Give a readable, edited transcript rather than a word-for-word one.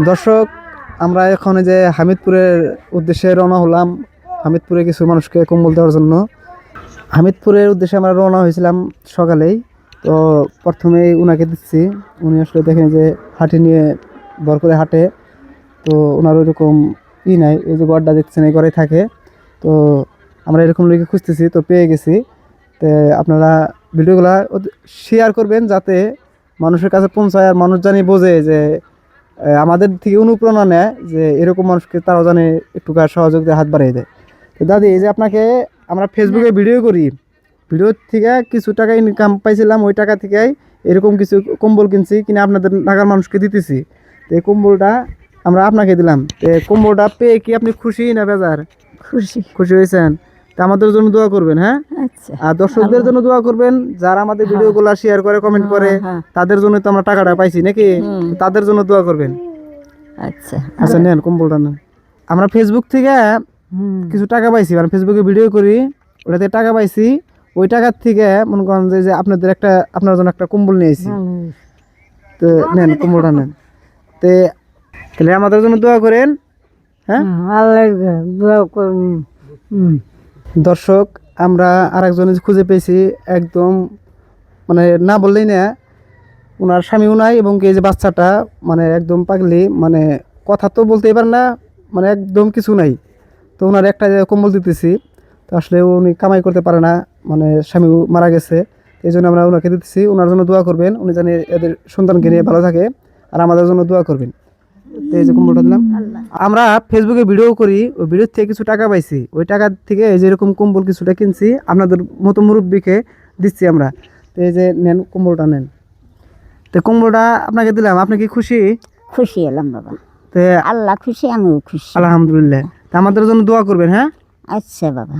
দর্শক, আমরা এখন এই যে হামিদপুরের উদ্দেশ্যে রওনা হলাম। হামিদপুরে কিছু মানুষকে কম্বল দেওয়ার জন্য হামিদপুরের উদ্দেশ্যে আমরা রওনা হয়েছিলাম সকালেই। তো প্রথমেই উনাকে দিচ্ছি। উনি আসলে দেখেন যে হাঁটি নিয়ে ভর করে হাঁটে। তো ওনার ওইরকম নাই, এই যে গড়টা দেখছেন এই ঘরে থাকে। তো আমরা এরকম লোকে খুঁজতেছি, তো পেয়ে গেছি। তো আপনারা ভিডিওগুলা শেয়ার করবেন যাতে মানুষের কাছে পৌঁছায়, আর মানুষ জানি বোঝে যে আমাদের থেকে অনুপ্রেরণা নেয়, যে এরকম মানুষকে তারাও জানে একটু সহযোগিতা হাত বাড়িয়ে দেয়। তো দাদি, এই যে আপনাকে আমরা ফেসবুকে ভিডিও করি, ভিডিও থেকে কিছু টাকা ইনকাম পাইছিলাম, ওই টাকা থেকেই এরকম কিছু কম্বল কিনছি, কিনে আপনাদের ঢাকার মানুষকে দিতেছি। তো এই কম্বলটা আমরা আপনাকে দিলাম। তো কম্বলটা পেয়ে কি আপনি খুশি না বেজার? খুশি। খুশি হয়েছেন? তো আমাদের জন্য দোয়া করবেন, হ্যাঁ? আচ্ছা, আর দর্শকদের জন্য দোয়া করবেন, যারা আমাদের ভিডিওগুলো শেয়ার করে, কমেন্ট করে, তাদের জন্য তো আমরা টাকাটা পাইছি নাকি? তাদের জন্য দোয়া করবেন। আচ্ছা আচ্ছা, নেন কম্বলটা নেন। আমরা ফেসবুক থেকে কিছু টাকা পাইছি, মানে ফেসবুকে ভিডিও করি, ওটাতে টাকা পাইছি। ওই টাকার থেকে মনে করেন যে আপনাদের আপনার জন্য একটা কম্বল নিয়েছি। তো নেন কম্বলটা নেন। তো তাহলে আমাদের জন্য দোয়া করেন, হ্যাঁ? দর্শক, আমরা আরেকজন খুঁজে পেয়েছি, একদম মানে না বললেই না, ওনার স্বামীও নাই, এবং এই যে বাচ্চাটা মানে একদম পাগলি, মানে কথা তো বলতেই পারে না, মানে একদম কিছু নাই। তো ওনার একটা কম্বল দিতেছি। তো আসলে উনি কামাই করতে পারে না, মানে স্বামী মারা গেছে, এই জন্য আমরা ওনাকে দিতেছি। ওনার জন্য দোয়া করবেন, উনি জানি এদের সন্তানকে নিয়ে ভালো থাকে, আর আমাদের জন্য দোয়া করবেন। তো এই যে কম্বলটা দিলাম। আমরা ফেসবুকে ভিডিও করি, ওই ভিডিও থেকে কিছু টাকা পাইছি, ওই টাকা থেকে এই যে এরকম কম্বল কিছুটা কিনছি, আপনাদের মতো মুরব্বীকে দিচ্ছি আমরা। তো এই যে নেন কম্বলটা নেন। তো কম্বলটা আপনাকে দিলাম, আপনি কি খুশি? খুশি এলাম বাবা। তো আল্লাহ খুশি, আমিও খুশি। আলহামদুলিল্লাহ। তা আমাদের জন্য দোয়া করবেন, হ্যাঁ? আচ্ছা বাবা।